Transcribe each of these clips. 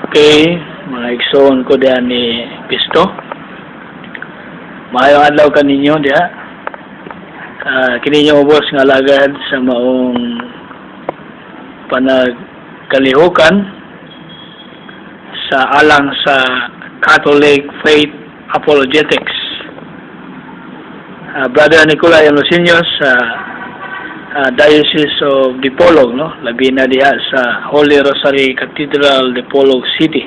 Okay, mga igsoon ko diyan ni Pisto. Maayong adlaw kaninyo diha. Kini nyo boss nga lagad sa maong panagkalihukan sa alang sa Catholic Faith Apologetics. Brother Nicolay Alosinio sa Diocese of Dipolog, no? Labi na diha sa Holy Rosary Cathedral, Dipolog City.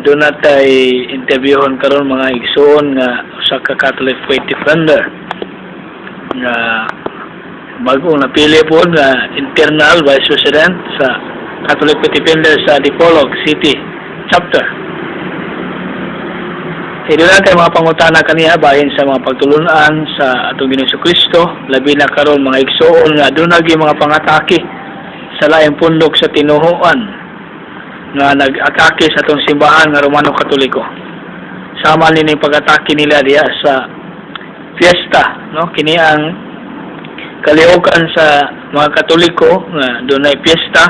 Doon natay interviewon karon mga igsoon nga usa ka Catholic Faith Defender nga bagong napili po nga internal Vice President sa Catholic Faith Defender sa Dipolog City Chapter. Doon natin mga pangutana kaniya bahin sa mga pagtulunan sa atong Ginoong Kristo, labi na karon mga igsoon nga doon nagi mga pangatake sa laing pundok sa tinuhuan nga nag-atake sa atong simbahan nga Romano Katoliko. Sama nining pag-atake nila diya sa fiesta, no? Kini ang kalihukan sa mga Katoliko nga doon ay fiesta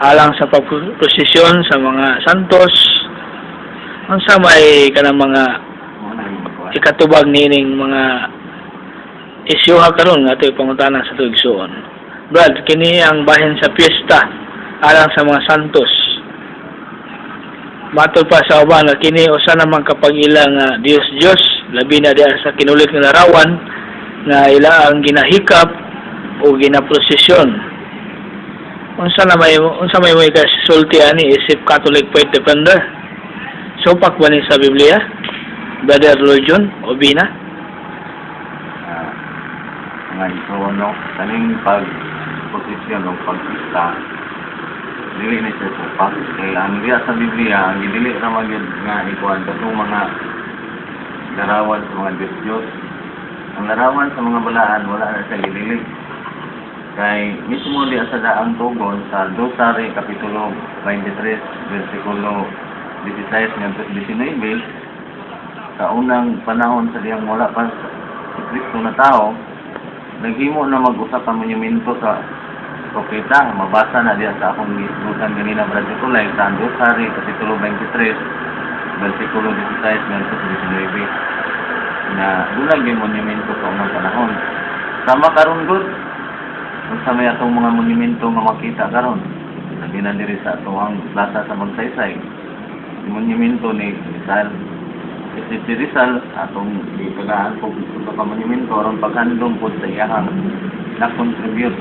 alang sa pagprosesyon sa mga santos. Ang samay kanang mga ikatubag nining mga isyuha karon nga ito'y pangutanan sa tugsoon. Brad, kini ang bahin sa piyesta alang sa mga santos. Matod pa sa uban nga kini usa namang kapag ila nga Dios labi na diha sa kinulit nga larawan nga ila ang ginahikap o ginaprosesyon. Unsa may mo ikasulti ani isip Catholic Faith Defender? Supak ba ni sa Biblia? Brother Lojon o Bina? Nga ito, no? Kaning pag-posisyon o pag-isa, dili na siya supak. Kaya ang diya sa Biblia, ang dili naman yun nga ikuan, katong mga larawan sa mga Diyos. Ang larawan sa mga balaan, wala na siya gilili. Kaya mismo diya sa daang tugon sa Rosary, Kapitulo 23, versikulo 16 hanggang 19, sa unang panahon sa diyang wala pa si Kristo na tao, naghimo na mag-usap ang monumento sa propeta. Mabasa na diya sa akong gisgutan ganina, Brad Nicolay, sa Rosary, Kapitulo 23, versikulo 16 hanggang 19, na doon yung monumento sa unang panahon. Sama karon good, sa may atong mga monumento nga makita karon, sabi na diri sa atong plaza sa Magsaysay, monumento ni Rizal. Si Rizal atong gipagaan po sa monumento aron paghandom po sa iyang na-contribute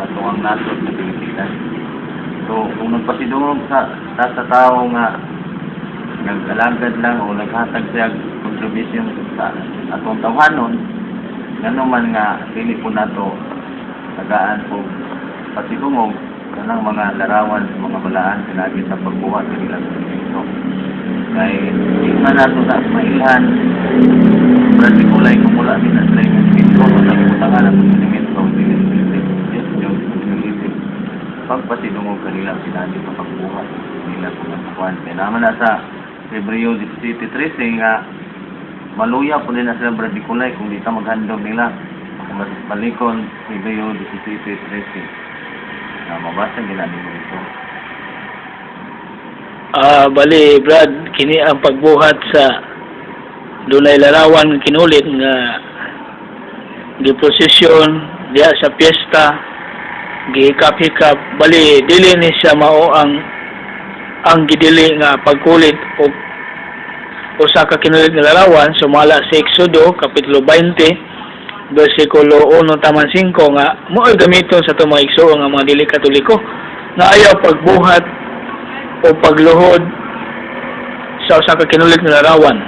sa tuwang nasod na Pilipinas. So kung nagpasidungog sa tao nga nag-alagad lang o naghatag siya contribution sa atong tawhanon, ngano man nga dili po nato tagaan po pasidungog kanang mga larawan sa mga balaan sinabi sa pagbuhat nila sa monumento. Kaya hindi man nato na mailhan Brad Nicolay kung mula din na sila yung monumento o nagputangan ang monumento Diyos pagpasidungog kanila sinabi sa pagbuhat nila sa mga kaya naman na sa Hebreo 17:13 nga maluya po din na sila Brad Nicolay kung di ka maghandog nila sa balikon Hebreo 17:13. Mabasa nila nito ito. Bali, Brad, kini ang pagbuhat sa dunay larawan kinulit nga giprosesyon diya sa piyesta, gihikap-hikap. Bali, dili ni siya mao ang gidili nga pagkulit o usa ka kinulit nga larawan sumala sa Exodo Kapitulo 20 versikulo 1 taman 5 nga mo'y gamiton sa itong mga igsoon nga mga dili Katoliko nga ayaw pagbuhat o pagluhod sa usa ka kinulit nga larawan.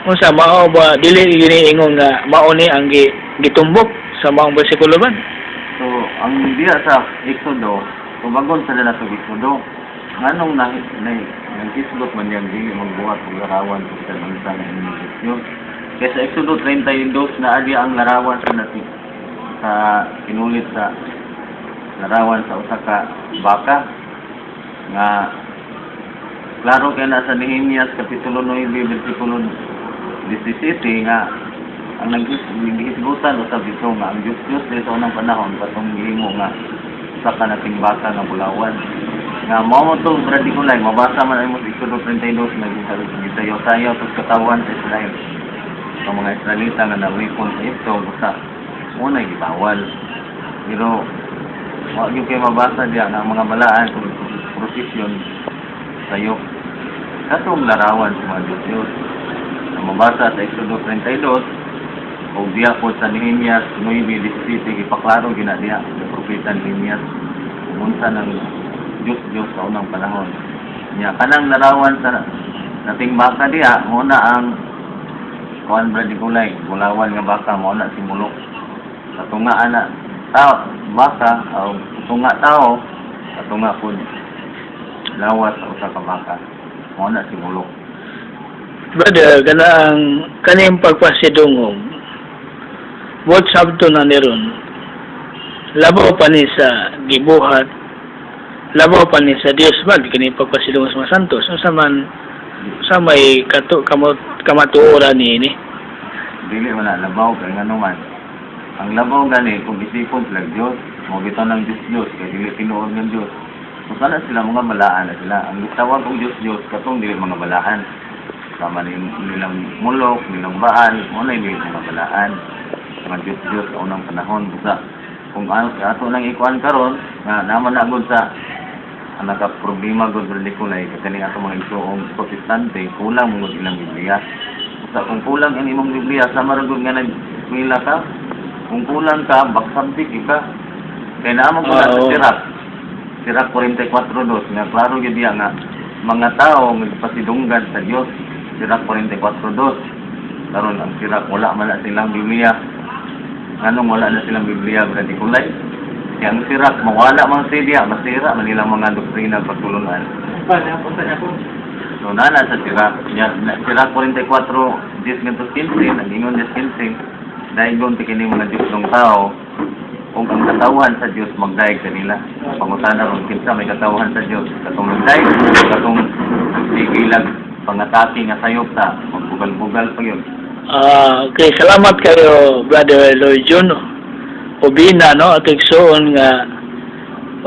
Unsa mao ba dili giniingon nga mao ni ang gitumbok sa mga bersikulo man? So ang diya sa Exodo, tumagon sa dala sa Exodo, nganong naghisgot man yang dili magbuhat og larawan sa bansa nga Diyos. Kaya sa Exodo 32 na adi ang larawan sa kinulit sa larawan sa usa ka baka nga klaro kaya na sa Nehemias Kapitulo 9 versikulo 17 nga ang naghisgutan usab dito nga ang Diyos sa unang panahon patong gihimo nga usa ka nating baka nga bulawan nga mo itong Bradikulay, mabasa man ay mo sa Exodo 32 na gisayaw-sayaw ito katawan sa Israel. Ang mga Israelita nga nawipon sa ito, basta muna gibawal. Pero wag yung kayo mabasa diyan ang mga balaan kung prosesyon sayo. Katong larawan sa mga Diyos. Ang mabasa sa Exodo 32, o diya po sa Nehemias 9:17, ipaklaro ginadiya ng propeta Nehemias pumunta ng Diyos sa unang panahon. Niya, kanang larawan sa nating baka diya, muna ang kuan Bradikulay, gulawan nga baka, muna si Mulok. Katunga anak tao, baka, o katunga tao, katunga po lawas sa usa ka baka. Muna si Mulok. Brother, ganang kaning pagpasidungog, what sabto na niron, labaw pa ni sa gibuhat, labaw pa ni sa Dios ba, kaning pagpasidungog sa mga santos, sa man, sa may kamatuoran ni ini. Dili wala labaw kay nganuman. Ang labaw gani kung isipon sila Dios, mo bitaw ng Diyos kay dili tinuod ng Dios. Kung sana sila mga balaan na sila. Ang tawag kong Diyos katong dili mga balaan. Sama nilang Mulok, nilang Baal, muna yung mga balaan. Mga Diyos sa unang panahon. Busa, kung ato nang ikuan karon nga naman na agad sa naka-problema gud Bradikulay kasi ato mga isuong protestante kulang mo ilang Biblia. Busa, kung kulang ang imong Biblia, sama ra gud nga nagmila ka. Kung kulang ka, baksabdik ka. Kaya naman ko na sa Sirach 44:2 nga klaro gyud diya nga mga tao nagpasidunggan sa Dios. Sirach 44:2. Karon ang Sirach wala man na silang Biblia. Anong wala na silang Biblia Bradikulay? Kaya ang Sirach mawala man siya, masira man nilang mga doktrina pagtulunan. So nana sa Sirach, Sirach 44:10-15, nagingon 10-15, daigon ti kini mga Diyos ng tao. Kung ang katawan sa Diyos magdaig kanila. Pangutana ron kinsa may katawan sa Diyos. Katong magdaig, katong sigilag pangatati nga sayop ta, magbugal-bugal pa yun. Okay, salamat kayo Brother Lloyd Jun. Ubina no at igsoon nga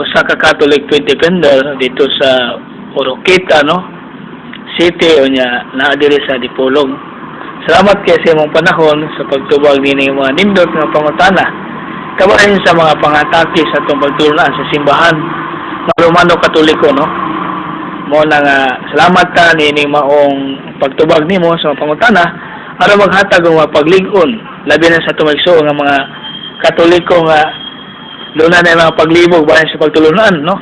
usa ka Catholic faith defender dito sa Oroqueta no city o nya naa diri sa Dipolog. Salamat kay sa imong panahon sa pagtubag nini mga nindot nga pangutana. Kabahin sa mga pangatake sa itong pagtulunan sa simbahan ng Romano Katoliko, no? Mo na nga, salamat ta nining maong pagtubag nimo sa mga pangutana aron maghatag og paglig-on labi na sa tumagso nga mga Katoliko nga doon na mga paglibog bahin sa pagtulunan, no?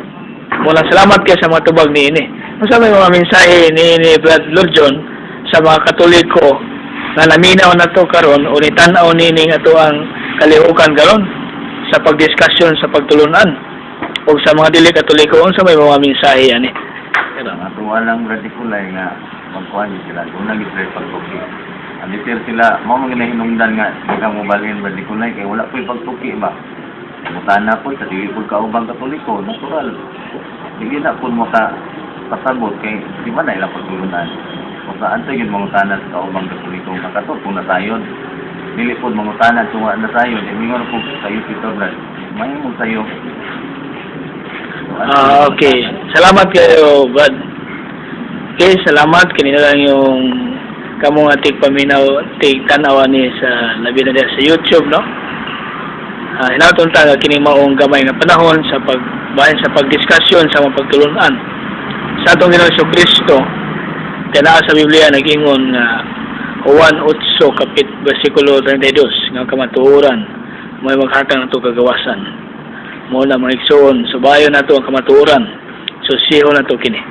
Mo lang salamat kay sa mga tubag niini. Unsa may mga mensahe ni Brad Lord John sa mga Katoliko nga naminaw na to karon o nitanaw nining ato ang kalihukan karon sa pagdiskasyon sa pagtulunan o sa mga dili Katoliko unsa may mga mensahe ani. Natuwa lang Bradikulay nga magkuhan sila. Doon nag-isray pagtuki. Alitir sila, mo mga hinungdan nga silang mobalhin Bradikulay kay wala po'y pagtuki ba. Mutana po sa dili po kaubang Katoliko, natural. Hindi na po mo ka pasabot kay di ba na ilang pagtulunan. Kung saan tayo yung mga tanan sa kaubang Katoliko, makatot kung natayon. Dili po mga tanan tunga na tayo. Imingon po sayo si Brad. May mo sayo. Okay. Salamat kayo, Brad. Okay, salamat. Kanina lang yung kamong ating paminaw, ating tanawa ni sa labi na sa YouTube, no? Hinatunta nga kini maong gamay nga panahon sa pagbahin sa pagdiskasyon sa mga pagtulunan. Sa atong Ginoong Kristo, kaya sa Biblia nag-ingon nga Juan 8 kapit versikulo 32 nga kamatuoran may maghatag nato kagawasan. Mo na mga igsoon, subayon nato ang kamatuoran. Susiho nato kini.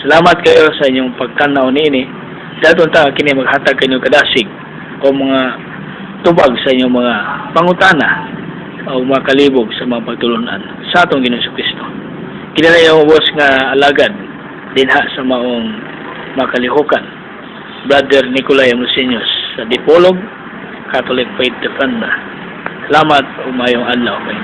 Salamat kayo sa inyong pagtanaw niini. Daton ta kini maghatag kanyo kadasig o mga tubag sa inyong mga pangutana o mga kalibog sa mga pagtulunan sa atong Ginoong Kristo. Kinala yung boss nga alagad dinha sa maong makalihukan. Brother Nicolay Amusinos sa Dipolog, Catholic Faith Defender. Salamat, umayong adlaw kayo.